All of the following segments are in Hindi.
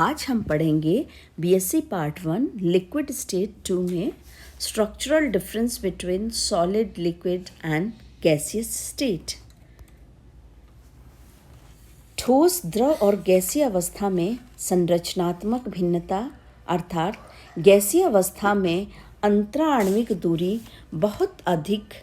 आज हम पढ़ेंगे बीएससी पार्ट 1 लिक्विड स्टेट 2 में structural difference between solid, liquid and gaseous state. ठोस, द्रव और गैसीय अवस्था में संरचनात्मक भिन्नता अर्थात गैसीय अवस्था में अंतराण्विक दूरी बहुत अधिक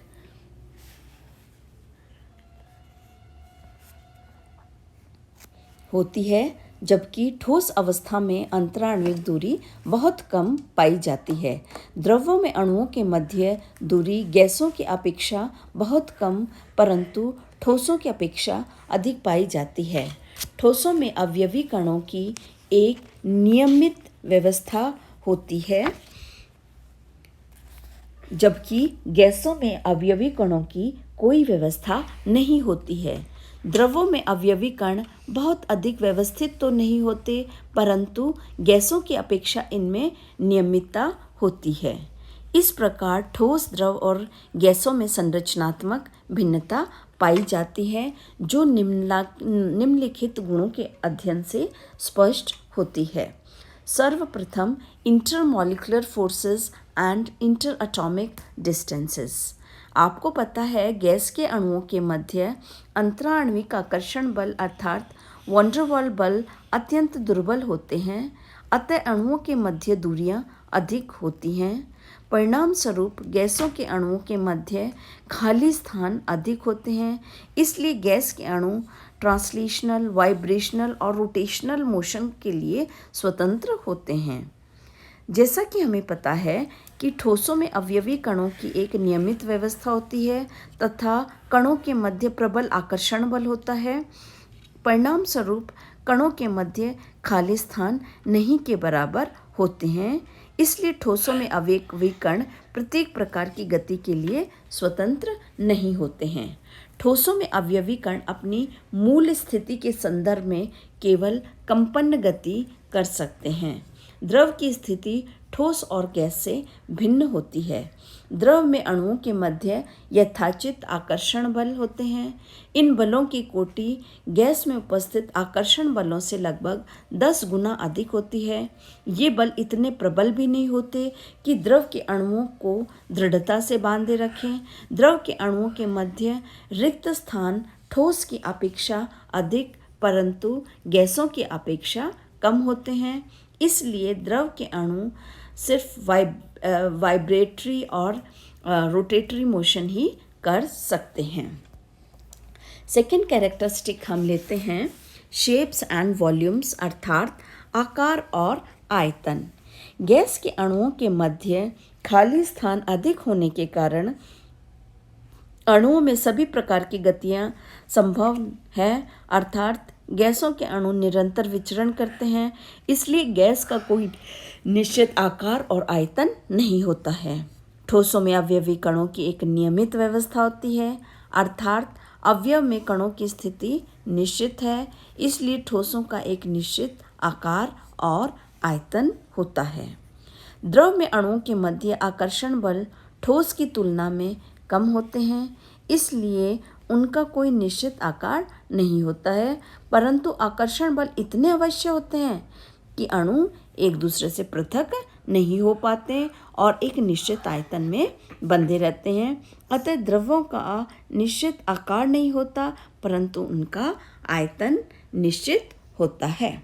होती है, जबकि ठोस अवस्था में अंतराण्विक दूरी बहुत कम पाई जाती है। द्रव्यों में अणुओं के मध्य दूरी गैसों की अपेक्षा बहुत कम परंतु ठोसों की अपेक्षा अधिक पाई जाती है। ठोसों में अवयवी कणों की एक नियमित व्यवस्था होती है, जबकि गैसों में अवयवी कणों की कोई व्यवस्था नहीं होती है। द्रवों में अवयवी कण बहुत अधिक व्यवस्थित तो नहीं होते, परंतु गैसों की अपेक्षा इनमें नियमितता होती है। इस प्रकार ठोस, द्रव और गैसों में संरचनात्मक भिन्नता पाई जाती है, जो निम्नलिखित गुणों के अध्ययन से स्पष्ट होती है। सर्वप्रथम, intermolecular forces and inter atomic distances. आपको पता है गैस के अणुओं के मध्य अंतराण्विक आकर्षण बल अर्थात वंडरवॉल बल अत्यंत दुर्बल होते हैं, अतः अणुओं के मध्य दूरियां अधिक होती हैं। परिणाम स्वरूप गैसों के अणुओं के मध्य खाली स्थान अधिक होते हैं, इसलिए गैस के अणु ट्रांसलेशनल, वाइब्रेशनल और रोटेशनल मोशन के लिए स्वतंत्र होते हैं। जैसा कि हमें पता है कि ठोसों में अवयवी कणों की एक नियमित व्यवस्था होती है तथा कणों के मध्य प्रबल आकर्षण बल होता है। परिणाम स्वरूप कणों के मध्य खाली स्थान नहीं के बराबर होते हैं, इसलिए ठोसों में अवयवी कण प्रत्येक प्रकार की गति के लिए स्वतंत्र नहीं होते हैं। ठोसों में अवयवी कण अपनी मूल स्थिति के संदर्भ में केवल कंपन गति कर सकते हैं। द्रव की स्थिति ठोस और गैस से भिन्न होती है। द्रव में अणुओं के मध्य यथाचित आकर्षण बल होते हैं। इन बलों की कोटि गैस में उपस्थित आकर्षण बलों से लगभग 10 गुना अधिक होती है। ये बल इतने प्रबल भी नहीं होते कि द्रव के अणुओं को दृढ़ता से बांधे रखें। द्रव के अणुओं के मध्य रिक्त स्थान ठोस की अपेक्षा अधिक परंतु गैसों की अपेक्षा कम होते हैं, इसलिए द्रव के अणु सिर्फ वाइब्रेटरी और रोटेटरी मोशन ही कर सकते हैं। सेकेंड कैरेक्टरिस्टिक हम लेते हैं शेप्स एंड वॉल्यूम्स अर्थात आकार और आयतन। गैस के अणुओं के मध्य खाली स्थान अधिक होने के कारण अणुओं में सभी प्रकार की गतियां संभव है अर्थात गैसों के अणु निरंतर विचरण करते हैं, इसलिए गैस का कोई निश्चित आकार और आयतन नहीं होता है। ठोसों में अवयवी कणों की एक नियमित व्यवस्था होती है अर्थात अवयव में कणों की स्थिति निश्चित है, इसलिए ठोसों का एक निश्चित आकार और आयतन होता है। द्रव में अणुओं के मध्य आकर्षण बल ठोस की तुलना में कम होते हैं, इसलिए उनका कोई निश्चित आकार नहीं होता है, परंतु आकर्षण बल इतने अवश्य होते हैं कि अणु एक दूसरे से पृथक नहीं हो पाते और एक निश्चित आयतन में बंधे रहते हैं। अतः द्रव्यों का निश्चित आकार नहीं होता परंतु उनका आयतन निश्चित होता है।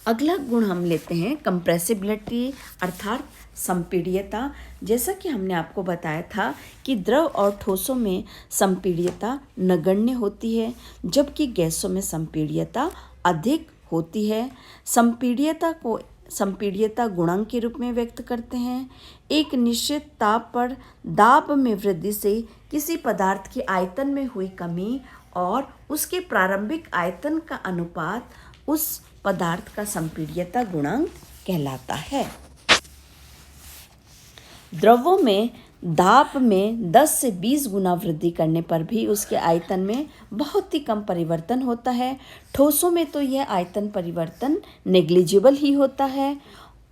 अगला गुण हम लेते हैं कंप्रेसिबिलिटी अर्थात संपीड्यता। जैसा कि हमने आपको बताया था कि द्रव और ठोसों में संपीड्यता नगण्य होती है, जबकि गैसों में संपीड्यता अधिक होती है। संपीड्यता को संपीड्यता गुणांक के रूप में व्यक्त करते हैं। एक निश्चित ताप पर दाब में वृद्धि से किसी पदार्थ के आयतन में हुई कमी और उसके प्रारंभिक आयतन का अनुपात उस पदार्थ का संपीड्यता गुणांक कहलाता है। द्रवों में दाब में 10 से 20 गुना वृद्धि करने पर भी उसके आयतन में बहुत ही कम परिवर्तन होता है। ठोसों में तो यह आयतन परिवर्तन नेग्लिजिबल ही होता है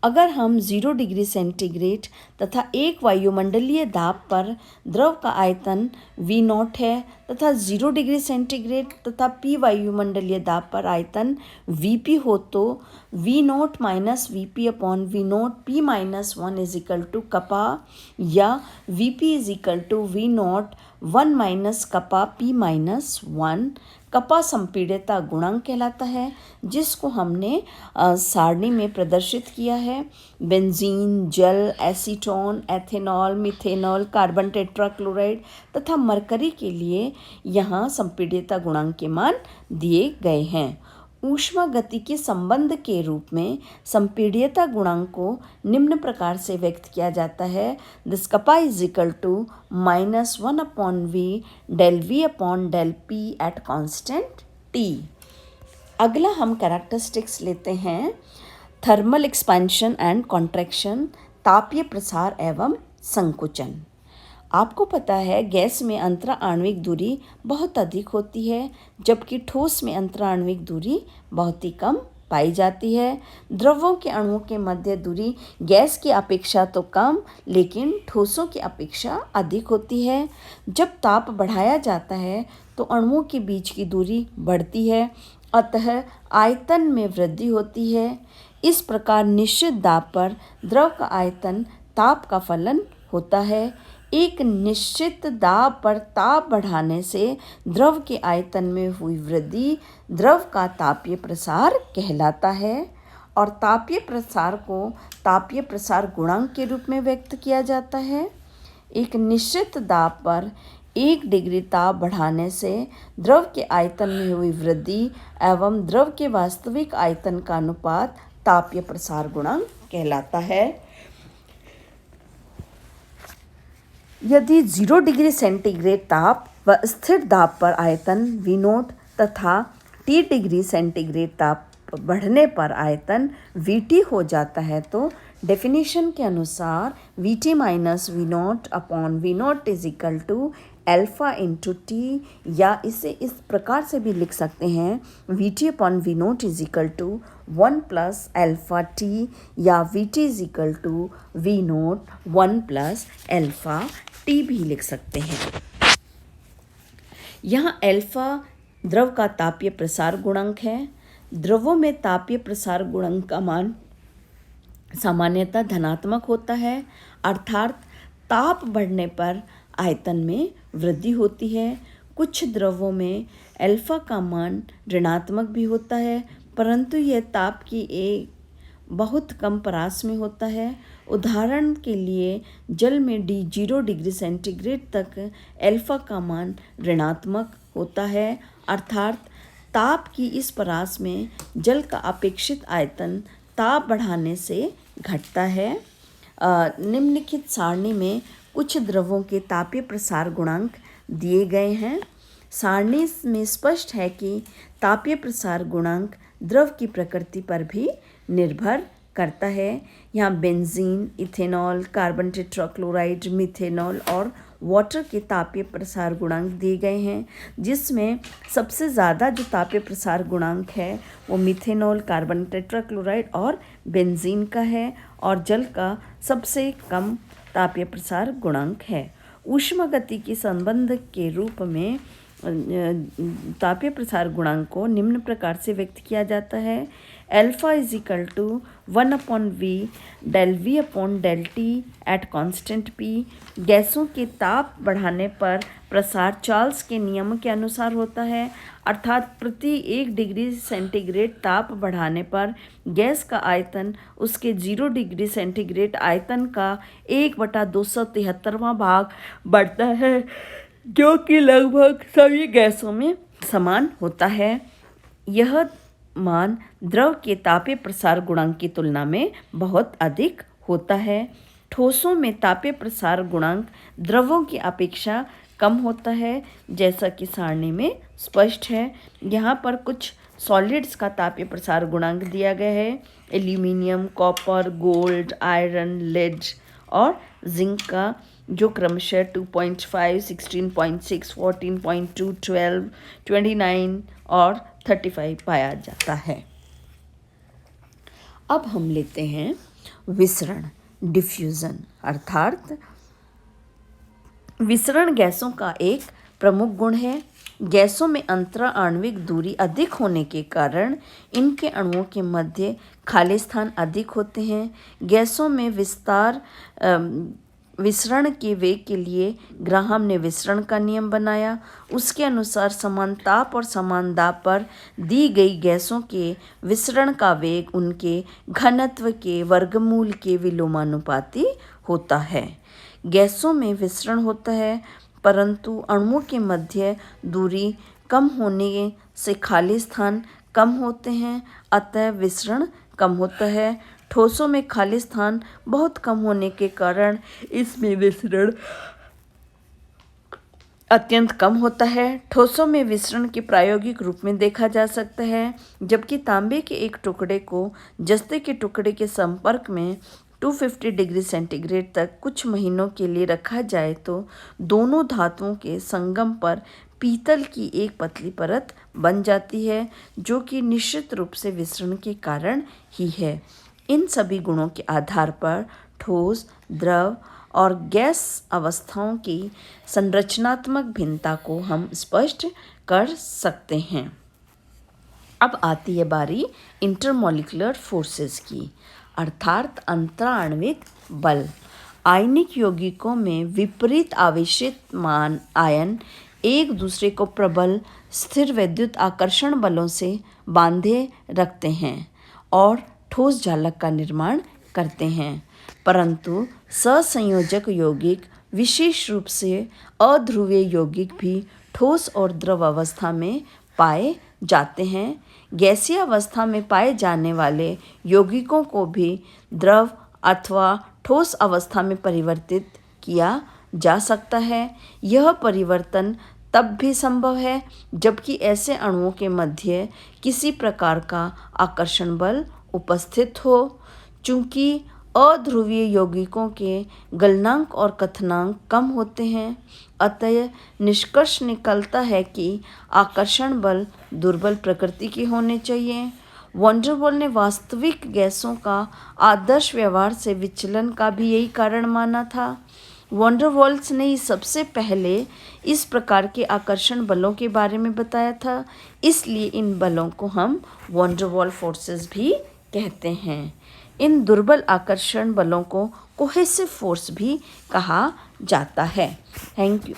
अगर हम 0 डिग्री सेंटीग्रेड तथा 1 वायुमंडलीय दाब पर द्रव का आयतन V0 है तथा 0 डिग्री सेंटीग्रेड तथा P वायुमंडलीय दाब पर आयतन Vp हो तो V0 minus Vp upon V0 P minus 1 is equal to kappa या Vp is equal to V0 1 minus kappa P minus 1 kappa संपीड्यता गुणांक कहलाता है, जिसको हमने सारणी में प्रदर्शित किया है। बेंजीन, जल, acetone, ethanol, methanol, carbon tetrachloride तथा मरकरी के लिए यहाँ संपीड्यता गुणांक के मान दिए गए हैं। ऊष्मा गति के संबंध के रूप में संपीड्यता गुणांक को निम्न प्रकार से व्यक्त किया जाता है। This kappa is equal to -1 upon we del we upon del p at constant T. अगला हम कैरेक्टरिस्टिक्स लेते हैं। थर्मल एक्सपेंशन एंड कॉन्ट्रैक्शन, तापीय प्रसार एवं संकुचन। आपको पता है गैस में अंतरा आणविक दूरी बहुत अधिक होती है, जबकि ठोस में अंतरा आणविक दूरी बहुत ही कम पाई जाती है। द्रवों के अणुओं के मध्य दूरी गैस की अपेक्षा तो कम लेकिन ठोसों की अपेक्षा अधिक होती है। जब ताप बढ़ाया जाता है तो अणुओं के बीच की दूरी बढ़ती है, अतः आयतन में वृद्धि होती है। इस प्रकार निश्चित दाब पर द्रव का आयतन ताप का फलन होता है। एक निश्चित दाब पर ताप बढ़ाने से द्रव के आयतन में हुई वृद्धि द्रव का तापीय प्रसार कहलाता है और तापीय प्रसार को तापीय प्रसार गुणांक के रूप में व्यक्त किया जाता है। एक निश्चित दाब पर 1 डिग्री ताप बढ़ाने से द्रव के आयतन में हुई वृद्धि एवं द्रव के वास्तविक आयतन का अनुपात तापीय प्रसार गुणांक कहलाता है। यदि 0 डिग्री सेंटीग्रेड ताप व स्थिर दाब पर आयतन V0 तथा T डिग्री सेंटीग्रेड ताप बढ़ने पर आयतन Vt हो जाता है तो डेफिनेशन के अनुसार Vt minus V0 upon V0 is equal to alpha into T, या इसे इस प्रकार से भी लिख सकते हैं Vt upon V0 is equal to 1 plus alpha T, या Vt is equal to V0 1 plus alpha T भी लिख सकते हैं। यहाँ अल्फा द्रव का तापीय प्रसार गुणांक है। द्रवों में तापीय प्रसार गुणांक का मान सामान्यतः धनात्मक होता है, अर्थात ताप बढ़ने पर आयतन में वृद्धि होती है। कुछ द्रवों में अल्फा का मान ऋणात्मक भी होता है, परंतु यह ताप की एक बहुत कम परास में होता है। उदाहरण के लिए जल में 0 डिग्री सेंटीग्रेड तक अल्फा का मान ऋणात्मक होता है, अर्थात ताप की इस परास में जल का अपेक्षित आयतन ताप बढ़ाने से घटता है। निम्नलिखित सारणी में कुछ द्रवों के तापीय प्रसार गुणांक दिए गए हैं। सारणी में स्पष्ट है कि तापीय प्रसार गुणांक द्रव की प्रकृति पर भी निर्भर करता है। यहाँ benzene, ethanol, carbon tetrachloride, methanol और वाटर के तापीय प्रसार गुणांक दिए गए हैं, जिसमें सबसे ज़्यादा जो तापीय प्रसार गुणांक है वो मिथेनॉल, कार्बन टेट्राक्लोराइड और बेंजीन का है, और जल का सबसे कम तापीय प्रसार गुणांक है। ऊष्मागति के संबंध के रूप में तापीय प्रसार गुणांक को निम्न प्रकार से व्यक्त किया जाता है। Alpha is equal to 1 upon we del we upon del T at constant P. गैसों के ताप बढ़ाने पर प्रसार चार्ल्स के नियम के अनुसार होता है, अर्थात प्रति 1 डिग्री सेंटीग्रेड ताप बढ़ाने पर गैस का आयतन उसके 0 डिग्री सेंटीग्रेड आयतन का 1/273वां भाग बढ़ता है, जो कि लगभग सभी गैसों में समान होता है। यह मान द्रव के तापीय प्रसार गुणांक की तुलना में बहुत अधिक होता है। ठोसों में तापीय प्रसार गुणांक द्रवों की अपेक्षा कम होता है, जैसा कि सारणी में स्पष्ट है। यहाँ पर कुछ सॉलिड्स का तापीय प्रसार गुणांक दिया गया है। Aluminium, copper, gold, iron, lead और जिंक का, जो क्रमशः 2.5, 16.6, 14.2, 12, 29 और 35 पाया जाता है। अब हम लेते हैं विसरण डिफ्यूजन अर्थात विसरण गैसों का एक प्रमुख गुण है। गैसों में अंतरा आणविक दूरी अधिक होने के कारण इनके अणुओं के मध्य खाली स्थान अधिक होते हैं। गैसों में विसरण के वेग के लिए ग्राहम ने विसरण का नियम बनाया। उसके अनुसार समान ताप और समान दाब पर दी गई गैसों के विसरण का वेग उनके घनत्व के वर्गमूल के विलोमानुपाती होता है। गैसों में विसरण होता है परंतु अणुओं के मध्य दूरी कम होने से खाली स्थान कम होते हैं, अतः विसरण कम होता है। ठोसों में खाली स्थान बहुत कम होने के कारण इसमें विसरण अत्यंत कम होता है। ठोसों में विसरण के प्रायोगिक रूप में देखा जा सकता है। जबकि तांबे के एक टुकड़े को जस्ते के टुकड़े के संपर्क में 250 डिग्री सेंटीग्रेड तक कुछ महीनों के लिए रखा जाए तो दोनों धातुओं के संगम पर पीतल की एक पतली परत बन जाती है, जो कि निश्चित रूप से विसरण के कारण ही है। इन सभी गुणों के आधार पर ठोस, द्रव और गैस अवस्थाओं की संरचनात्मक भिन्नता को हम स्पष्ट कर सकते हैं। अब आती है बारी इंटरमॉलिक्यूलर फोर्सेस की, अर्थात अंतराण्विक बल। आयनिक यौगिकों में विपरीत आवेशित आयन एक दूसरे को प्रबल स्थिर वैद्युत आकर्षण बलों से बांधे रखते हैं और ठोस जालक का निर्माण करते हैं, परंतु सहसंयोजक यौगिक, विशेष रूप से अध्रुवीय यौगिक भी ठोस और द्रव अवस्था में पाए जाते हैं। गैसीय अवस्था में पाए जाने वाले यौगिकों को भी द्रव अथवा ठोस अवस्था में परिवर्तित किया जा सकता है। यह परिवर्तन तब भी संभव है जबकि ऐसे अणुओं के मध्य किसी प्रकार का आकर्षण बल उपस्थित हो। चूंकि अध्रुवीय यौगिकों के गलनांक और कथनांक कम होते हैं, अतः निष्कर्ष निकलता है कि आकर्षण बल दुर्बल प्रकृति के होने चाहिए। वॉन डेर वाल ने वास्तविक गैसों का आदर्श व्यवहार से विचलन का भी यही कारण माना था। वॉन डेर वाल्स ने सबसे पहले इस प्रकार के आकर्षण बलों के बारे में बताया था, इसलिए इन बलों को हम वॉन डेर वाल फोर्सेस भी कहते हैं। इन दुर्बल आकर्षण बलों को कोहेसिव फोर्स भी कहा जाता है। Thank you.